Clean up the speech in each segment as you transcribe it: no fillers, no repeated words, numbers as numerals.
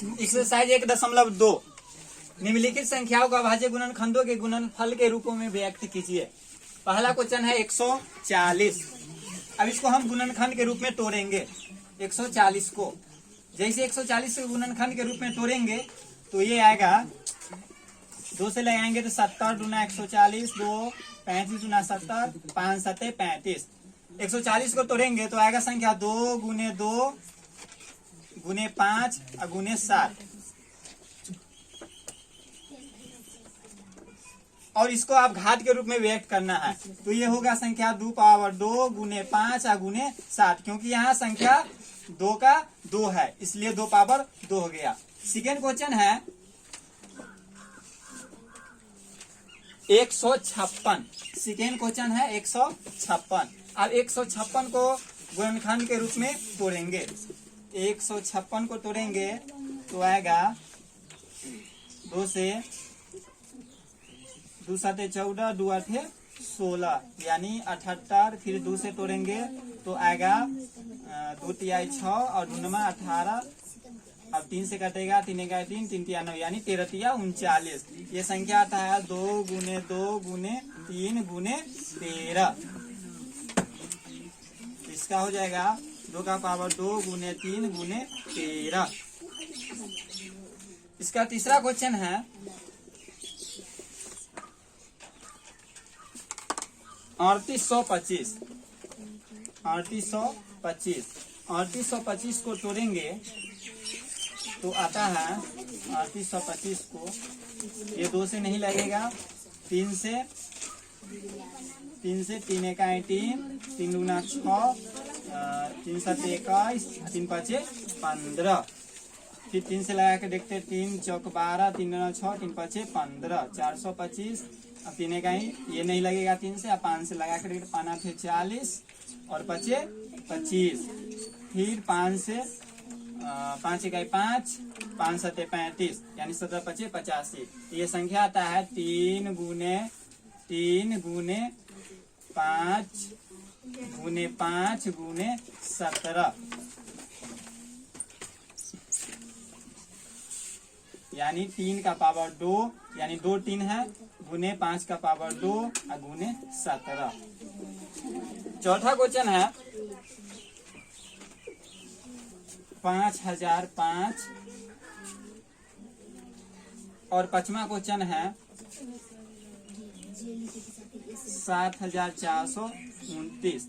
Exercise 1.2 निम्नलिखित संख्याओं का अभाज्य गुणनखंडों के गुणनफल के रूपों में व्यक्त कीजिए। पहला क्वेश्चन है 140। अब इसको हम गुणनखंड के रूप में तोड़ेंगे। 140 को जैसे 140 को गुणनखंड के रूप में तोड़ेंगे तो ये आएगा 2 से लगाएंगे तो 70 दूना 140, 2 35 दूना 70, 5 7 35। 140 को तोड़ेंगे तो आएगा संख्या 2 गुने 2 गुने 5 और गुने 7। और इसको आप घात के रूप में व्यक्त करना है तो ये होगा संख्या 2 पावर 2 गुने 5 और गुने 7, क्योंकि यहाँ संख्या 2 का 2 है इसलिए 2 पावर 2 हो गया। सेकेंड क्वेश्चन है 156। सेकेंड क्वेश्चन है 156। अब 156 को गुणनखंड के रूप में तोड़ेंगे। 156 को तोड़ेंगे तो आएगा 2 से 2 7 14, 2 8 16 यानी 78। फिर 2 से तोड़ेंगे तो आएगा 2 तिहाई 6 और 2 9 18। अब 3 से कटेगा 3 1 3 3 तिया 9 यानी 13 तिया 39। ये संख्या आता है 2 गुने 2 गुने 3 गुने 13। इसका हो जाएगा 2 का पावर 2 गुने 3 गुने 13। इसका तीसरा क्वेश्चन है 3825। 3825 को तोड़ेंगे तो आता है 3825 को ये 2 से नहीं लगेगा, 3 से 3 1 3 3 दूना 6 3 7 21 3 5 15। फिर 3 से लगा के देखते 3 चौक 12 3 9 6 3 5 15 425। अब 3 1 ये नहीं लगेगा 3 से, अब 5 से लगा कर 5 फिर 40 और 5 25। फिर 5 से 5 1 5 5 7 35 यानी 17 5 85। ये संख्या आता है 3 गुने 5 गुने 5 गुने 17 यानी 3 का पावर 2 यानी 2 3 है गुने 5 का पावर 2 और गुने 17। चौथा क्वेश्चन है 5005 और पांचवा क्वेश्चन है 7429।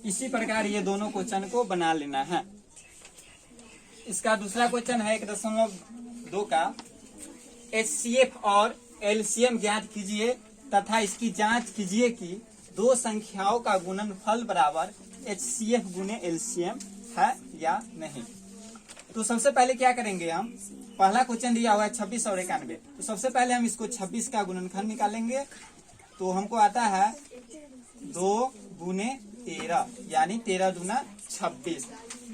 इसी प्रकार ये दोनों क्वेश्चन को बना लेना है। इसका दूसरा क्वेश्चन है 1.2 का HCF और LCM ज्ञात कीजिए तथा इसकी जांच कीजिए कि दो संख्याओं का गुणनफल बराबर HCF गुने LCM है या नहीं। तो सबसे पहले क्या करेंगे हम, पहला क्वेश्चन दिया हुआ है 26 और 91। तो सबसे पहले हम इसको 26 का गुणनखंड निकालेंगे तो हमको आता है 2 गुने 13 यानी 13 दूना 26।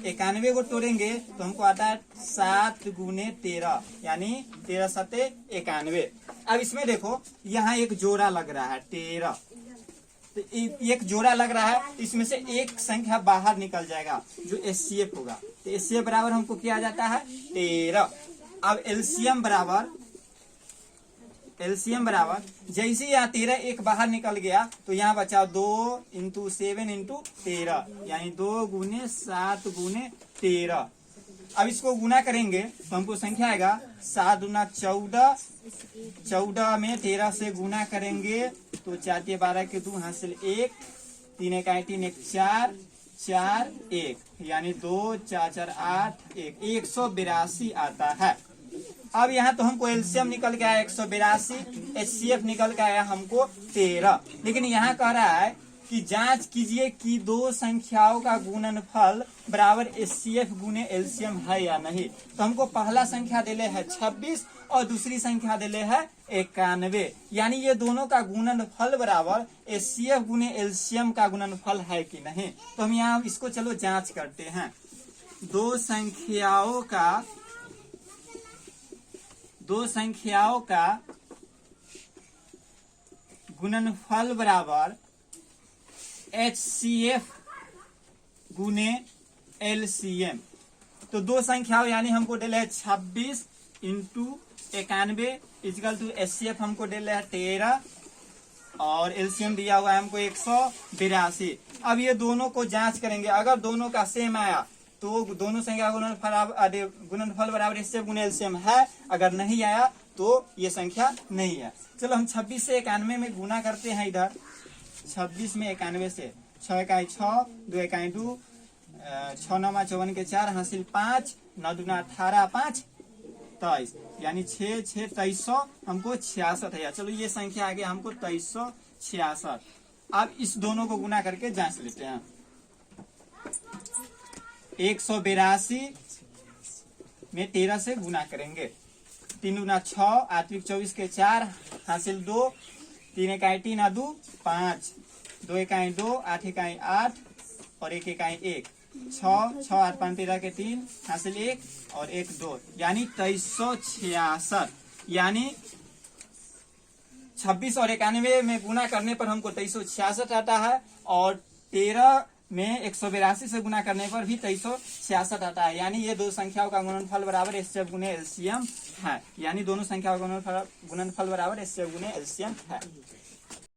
91 को तोड़ेंगे तो हमको आता है 7 गुने 13 यानी 13 7 91। अब इसमें देखो यहाँ एक जोड़ा लग रहा है 13, तो एक जोड़ा लग रहा है, इसमें से एक संख्या बाहर निकल जाएगा जो HCF होगा। तो HCF बराबर हमको किया जाता है 13। अब LCM बराबर जैसे यहाँ 13 एक बाहर निकल गया तो यहाँ बचा 2 × 7 × 13 यानी 2 गुने 7 गुने 13। अब इसको गुना करेंगे तो हमको संख्या आएगा 7 दूना 14, 14 में 13 से गुना करेंगे तो 4 × 12 के 2 हासिल 1, 3 1 3 1 4 4 1 यानी 2 4 4 8 1 182 आता है। अब यहाँ तो हमको LCM निकल के आया 182, HCF निकल के आया हमको 13। लेकिन यहाँ कह रहा है कि जांच कीजिए कि दो संख्याओं का गुणनफल बराबर HCF गुने LCM है या नहीं। तो हमको पहला संख्या दिले है 26 और दूसरी संख्या दिले है 91, यानी ये दोनों का गुणनफल बराबर HCF गुने LCM का गुणनफल है कि नहीं। तो हम यहाँ इसको चलो जांच करते हैं। दो संख्याओं का गुणनफल बराबर HCF गुने LCM। तो दो संख्याओं यानी हमको डेल है 26 इंटू 91 इजिकल टू HCF हमको डेल है 13 और एलसीएम दिया हुआ है हमको 182। अब ये दोनों को जांच करेंगे, अगर दोनों का सेम आया तो दोनों संख्या गुणनफल बराबर HCF गुने एलसीएम है, अगर नहीं आया तो ये संख्या नहीं है। चलो हम 26 से 91 में गुना करते हैं। इधर 26 में 91 से 6 इकाई 6 2 इकाई 2 6 9 54 के 4 हासिल 5 9 दूना 18 5 23 यानी 6 6 2300 हमको 66 है। चलो ये संख्या आ गया हमको 2366। अब इस दोनों को गुना करके जांच लेते हैं। 182 में 13 से गुना करेंगे। 3 दूना 6 8 24 के 4 हासिल 2 3 इकाई 3 2 5 2 इकाई 2 8 इकाई 8 और 1 इकाई 1 6 6 8 5 13 के 3 हासिल 1 और 1 2 यानी 2366। यानी 26 और 91 में गुना करने पर हमको 2366 आता है और 13 में 182 से गुना करने पर भी 2366 आता है। यानी ये दो संख्याओं का गुणनफल बराबर HCF गुने एलसीएम है। यानी दोनों संख्याओं का गुणनफल बराबर HCF गुने एलसीएम है।